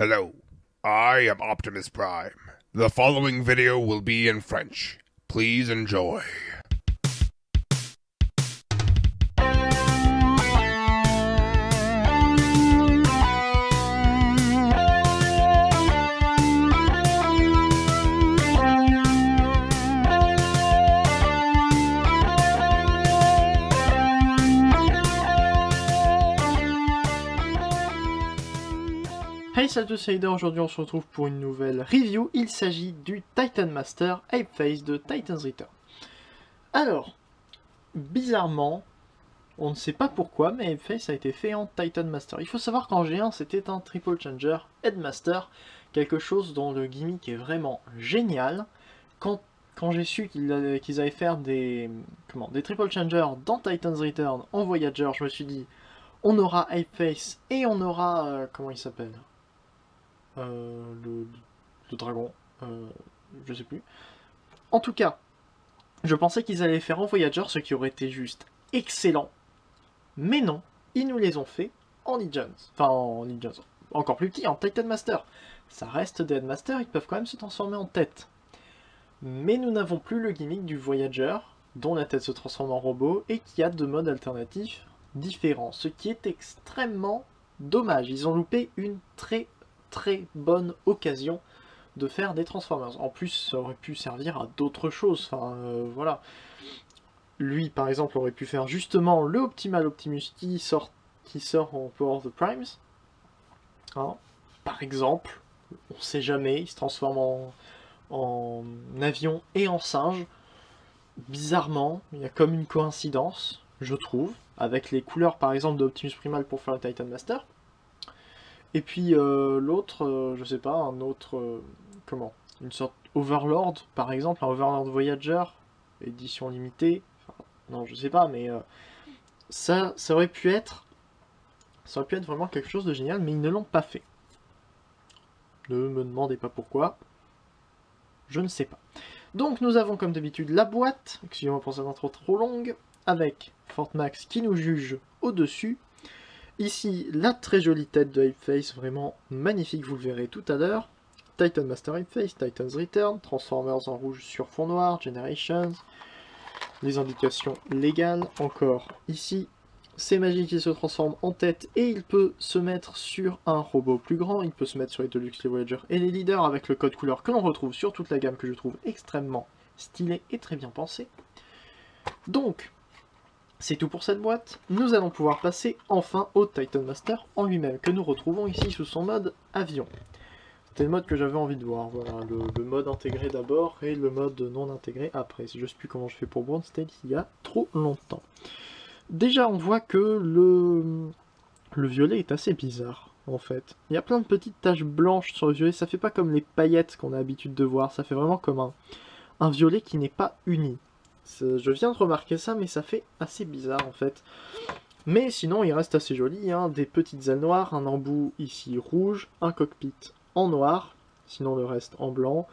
Hello, I am Optimus Prime. The following video will be in French. Please enjoy. Hey salut à tous, c'est Aider. Aujourd'hui on se retrouve pour une nouvelle review. Il s'agit du Titan Master Ape Face de Titan's Return. Alors, bizarrement, on ne sait pas pourquoi, mais Ape Face a été fait en Titan Master. Il faut savoir qu'en G1 c'était un Triple Changer Headmaster, quelque chose dont le gimmick est vraiment génial. Quand j'ai su qu'ils allaient faire des Triple Changers dans Titan's Return en Voyager, je me suis dit, on aura Ape Face et on aura, comment il s'appelle, le dragon, je sais plus. En tout cas, je pensais qu'ils allaient faire en Voyager, ce qui aurait été juste excellent. Mais non, ils nous les ont fait en Legends. Enfin, en Legends. Encore plus petit, en Titan Master. Ça reste des Headmasters, ils peuvent quand même se transformer en tête. Mais nous n'avons plus le gimmick du Voyager, dont la tête se transforme en robot, et qui a deux modes alternatifs différents. Ce qui est extrêmement dommage. Ils ont loupé une très bonne occasion de faire des Transformers. En plus, ça aurait pu servir à d'autres choses. Enfin, voilà. Lui, par exemple, aurait pu faire justement le Optimal Optimus qui sort en Power of the Primes. Hein, par exemple, on sait jamais, il se transforme en avion et en singe. Bizarrement, il y a comme une coïncidence, je trouve, avec les couleurs par exemple d'Optimus Primal pour faire le Titan Master. Et puis l'autre, je sais pas, un autre, une sorte Overlord, par exemple, un Overlord Voyager, édition limitée, enfin, non je sais pas, mais ça aurait pu être vraiment quelque chose de génial, mais ils ne l'ont pas fait. Ne me demandez pas pourquoi, je ne sais pas. Donc nous avons comme d'habitude la boîte, excusez-moi pour cette intro trop longue, avec Fort Max qui nous juge au-dessus. Ici, la très jolie tête de Ape Face, vraiment magnifique, vous le verrez tout à l'heure. Titan Master Ape Face, Titan's Return, Transformers en rouge sur fond noir, Generations, les indications légales, encore ici. C'est magique, il se transforme en tête et il peut se mettre sur un robot plus grand, il peut se mettre sur les Deluxe, les Voyager et les Leaders avec le code couleur que l'on retrouve sur toute la gamme que je trouve extrêmement stylé et très bien pensé. Donc, c'est tout pour cette boîte. Nous allons pouvoir passer enfin au Titan Master en lui-même, que nous retrouvons ici sous son mode avion. C'était le mode que j'avais envie de voir, voilà, le mode intégré d'abord et le mode non intégré après. Je ne sais plus comment je fais pour Bronze State il y a trop longtemps. Déjà on voit que le violet est assez bizarre en fait. Il y a plein de petites taches blanches sur le violet, ça fait pas comme les paillettes qu'on a l'habitude de voir, ça fait vraiment comme un violet qui n'est pas uni. Je viens de remarquer ça, mais ça fait assez bizarre en fait. Mais sinon, il reste assez joli, hein. Des petites ailes noires, un embout ici rouge, un cockpit en noir, sinon le reste en blanc.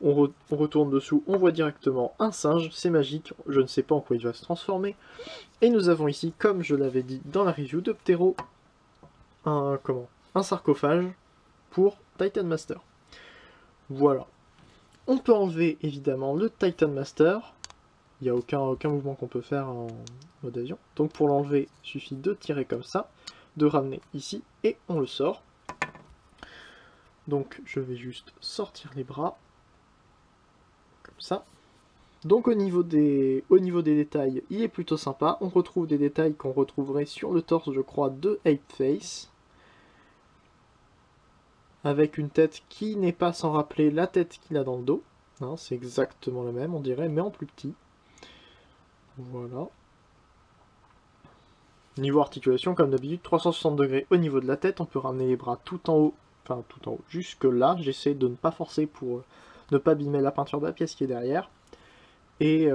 On retourne dessous, on voit directement un singe, c'est magique, je ne sais pas en quoi il va se transformer. Et nous avons ici, comme je l'avais dit dans la review de Ptero, un sarcophage pour Titan Master. Voilà. On peut enlever évidemment le Titan Master. Il n'y a aucun mouvement qu'on peut faire en mode avion. Donc pour l'enlever, il suffit de tirer comme ça, de ramener ici, et on le sort. Donc je vais juste sortir les bras, comme ça. Donc au niveau des détails, il est plutôt sympa. On retrouve des détails qu'on retrouverait sur le torse, je crois, de Ape Face. Avec une tête qui n'est pas sans rappeler la tête qu'il a dans le dos. Hein, c'est exactement la même, on dirait, mais en plus petit. Voilà. Niveau articulation, comme d'habitude, 360 degrés au niveau de la tête. On peut ramener les bras tout en haut, enfin tout en haut, jusque là. J'essaie de ne pas forcer pour ne pas abîmer la peinture de la pièce qui est derrière. Et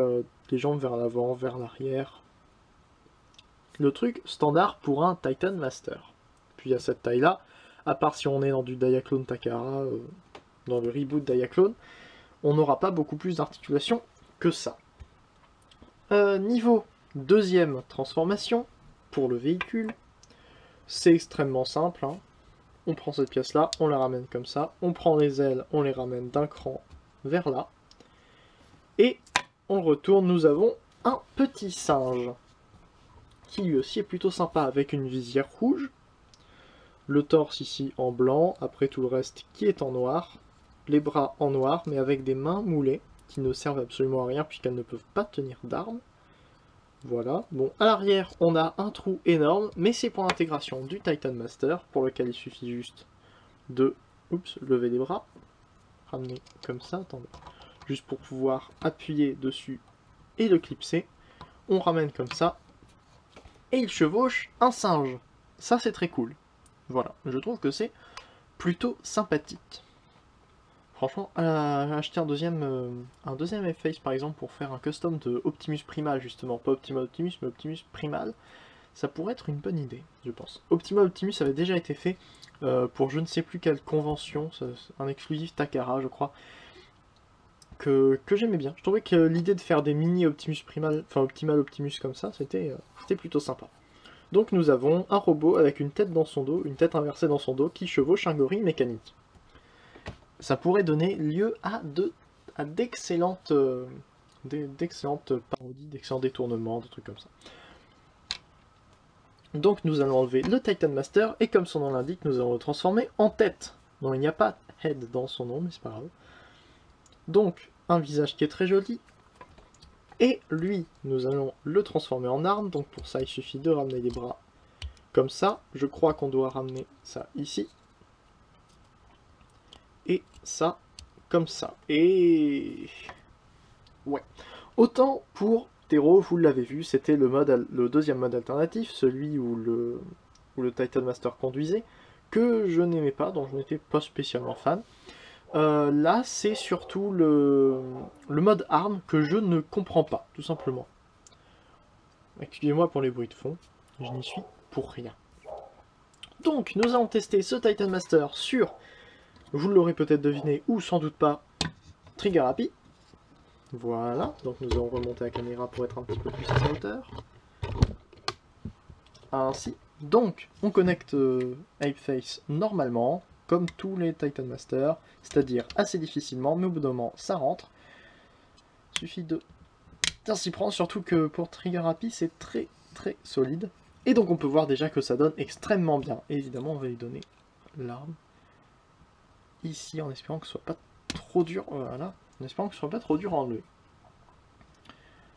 les jambes vers l'avant, vers l'arrière. Le truc standard pour un Titan Master. Puis à cette taille-là, à part si on est dans du Diaclone Takara, dans le reboot Diaclone, on n'aura pas beaucoup plus d'articulation que ça. Niveau deuxième transformation pour le véhicule, c'est extrêmement simple, hein. on prend cette pièce-là, on la ramène comme ça, on prend les ailes, on les ramène d'un cran vers là, et on retourne, nous avons un petit singe, qui lui aussi est plutôt sympa, avec une visière rouge, le torse ici en blanc, après tout le reste qui est en noir, les bras en noir, mais avec des mains moulées, qui ne servent absolument à rien, puisqu'elles ne peuvent pas tenir d'armes. Voilà, bon, à l'arrière, on a un trou énorme, mais c'est pour l'intégration du Titan Master, pour lequel il suffit juste de lever les bras, ramener comme ça, attendez, juste pour pouvoir appuyer dessus et le clipser. On ramène comme ça, et il chevauche un singe. Ça, c'est très cool. Voilà, je trouve que c'est plutôt sympathique. Franchement, acheter un deuxième F-Face par exemple pour faire un custom de Optimus Primal justement, pas Optima Optimus mais Optimus Primal, ça pourrait être une bonne idée, je pense. Optima Optimus avait déjà été fait pour je ne sais plus quelle convention, un exclusif Takara je crois, que j'aimais bien. Je trouvais que l'idée de faire des mini Optimus Primal, enfin Optimal Optimus comme ça, c'était plutôt sympa. Donc nous avons un robot avec une tête dans son dos, une tête inversée dans son dos, qui chevauche un gorille mécanique. Ça pourrait donner lieu à d'excellentes parodies, d'excellents détournements, des trucs comme ça. Donc nous allons enlever le Titan Master, et comme son nom l'indique, nous allons le transformer en tête. Non, il n'y a pas head dans son nom, mais c'est pas grave. Donc, un visage qui est très joli. Et lui, nous allons le transformer en arme, donc pour ça il suffit de ramener les bras comme ça. Je crois qu'on doit ramener ça ici. Et ça, comme ça. Et... ouais. Autant pour Tero, vous l'avez vu, c'était le deuxième mode alternatif, celui où le Titan Master conduisait, que je n'aimais pas, dont je n'étais pas spécialement fan. Là, c'est surtout le mode arme que je ne comprends pas, tout simplement. Excusez-moi pour les bruits de fond, je n'y suis pour rien. Donc, nous allons tester ce Titan Master sur... vous l'aurez peut-être deviné, ou sans doute pas, Trigger Happy. Voilà, donc nous allons remonter la caméra pour être un petit peu plus à sa hauteur. Ainsi. Donc, on connecte Apeface normalement, comme tous les Titan Master, c'est-à-dire assez difficilement, mais au bout d'un moment, ça rentre. Il suffit de bien s'y prendre, surtout que pour Trigger Happy, c'est très très solide. Et donc on peut voir déjà que ça donne extrêmement bien. Et évidemment, on va lui donner l'arme. Ici, en espérant que ce soit pas trop dur, voilà, en espérant que ce soit pas trop dur à enlever.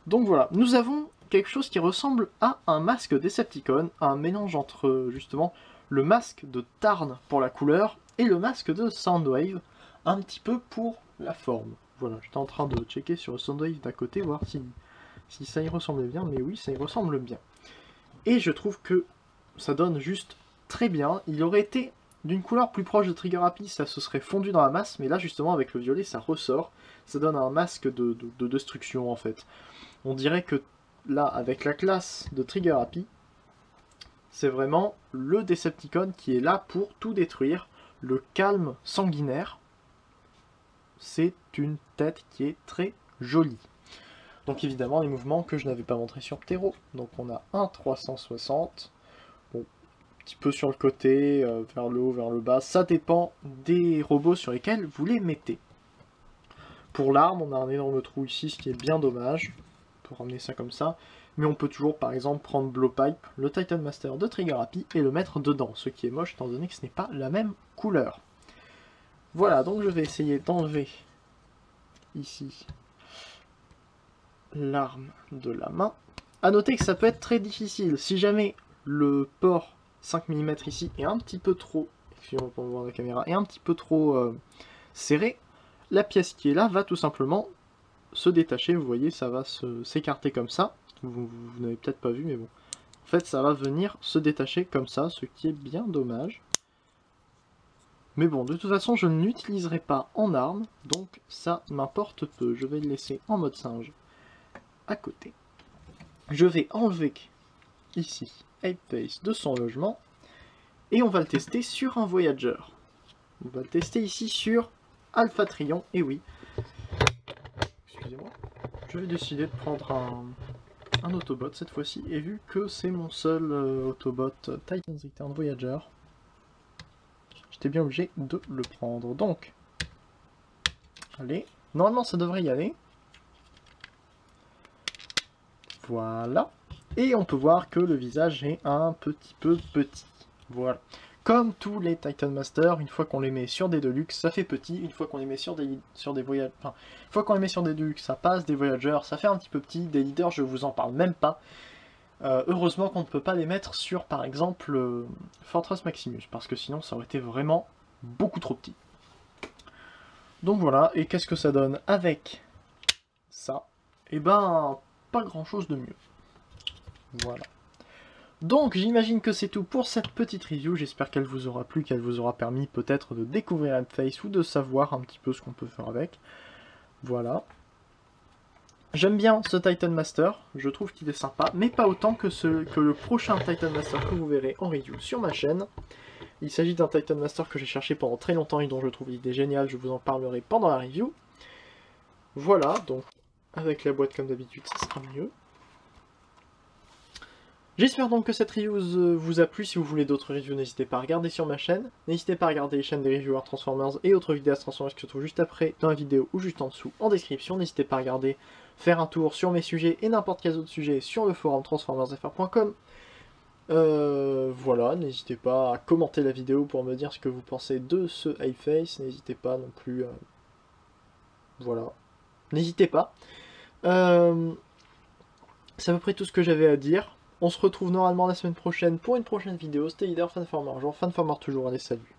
Donc voilà, nous avons quelque chose qui ressemble à un masque Decepticon, un mélange entre justement le masque de Tarn pour la couleur et le masque de Soundwave, un petit peu pour la forme. Voilà, j'étais en train de checker sur le Soundwave d'à côté, voir si ça y ressemblait bien, mais oui, ça y ressemble bien. Et je trouve que ça donne juste très bien. Il aurait été d'une couleur plus proche de Trigger Happy, ça se serait fondu dans la masse, mais là justement avec le violet ça ressort, ça donne un masque de destruction en fait. On dirait que là avec la classe de Trigger Happy, c'est vraiment le Decepticon qui est là pour tout détruire, le calme sanguinaire. C'est une tête qui est très jolie. Donc évidemment les mouvements que je n'avais pas montré sur Ptero, donc on a un 360, bon, petit peu sur le côté, vers le haut, vers le bas, ça dépend des robots sur lesquels vous les mettez. Pour l'arme, on a un énorme trou ici, ce qui est bien dommage, on peut ramener ça comme ça, mais on peut toujours par exemple prendre Blowpipe, le Titan Master de Trigger Happy, et le mettre dedans, ce qui est moche étant donné que ce n'est pas la même couleur. Voilà, donc je vais essayer d'enlever ici l'arme de la main. A noter que ça peut être très difficile, si jamais le port 5 mm ici est un petit peu trop, excusez-moi pour voir la caméra, est un petit peu trop serré, la pièce qui est là va tout simplement se détacher, vous voyez, ça va s'écarter comme ça, vous n'avez peut-être pas vu mais bon, en fait ça va venir se détacher comme ça, ce qui est bien dommage. Mais bon, de toute façon je ne l'utiliserai pas en arme, donc ça m'importe peu, je vais le laisser en mode singe à côté. Je vais enlever ici Apeface de son logement, et on va le tester sur un Voyager. On va le tester ici sur Alpha Trion, et oui, excusez-moi, je vais décider de prendre un Autobot cette fois-ci, et vu que c'est mon seul Autobot Titan's Return Voyager, j'étais bien obligé de le prendre. Donc, allez, normalement ça devrait y aller. Voilà. Et on peut voir que le visage est un petit peu petit. Voilà. Comme tous les Titan Master, une fois qu'on les met sur des Deluxe, ça fait petit. Une fois qu'on les met sur des Voyagers, enfin, une fois qu'on les met sur des Deluxe, ça passe. Des Voyagers, ça fait un petit peu petit. Des Leaders, je vous en parle même pas. Heureusement qu'on ne peut pas les mettre sur, par exemple, Fortress Maximus, parce que sinon ça aurait été vraiment beaucoup trop petit. Donc voilà, et qu'est-ce que ça donne avec ça? Eh ben, pas grand-chose de mieux. Voilà. Donc j'imagine que c'est tout pour cette petite review, j'espère qu'elle vous aura plu, qu'elle vous aura permis peut-être de découvrir Headface ou de savoir un petit peu ce qu'on peut faire avec. Voilà. J'aime bien ce Titan Master, je trouve qu'il est sympa, mais pas autant que le prochain Titan Master que vous verrez en review sur ma chaîne. Il s'agit d'un Titan Master que j'ai cherché pendant très longtemps et dont je trouve l'idée géniale, je vous en parlerai pendant la review. Voilà, donc avec la boîte comme d'habitude, ça sera mieux. J'espère donc que cette review vous a plu. Si vous voulez d'autres reviews, n'hésitez pas à regarder sur ma chaîne. N'hésitez pas à regarder les chaînes des reviewers Transformers et autres vidéos Transformers qui se trouvent juste après dans la vidéo ou juste en dessous en description. N'hésitez pas à regarder, faire un tour sur mes sujets et n'importe quel autre sujet sur le forum transformersfr.com. Voilà, n'hésitez pas à commenter la vidéo pour me dire ce que vous pensez de ce Headface. N'hésitez pas non plus... Voilà. N'hésitez pas. C'est à peu près tout ce que j'avais à dire. On se retrouve normalement la semaine prochaine pour une prochaine vidéo. C'était Leader, Fanformer, toujours, Fanformer toujours, allez salut.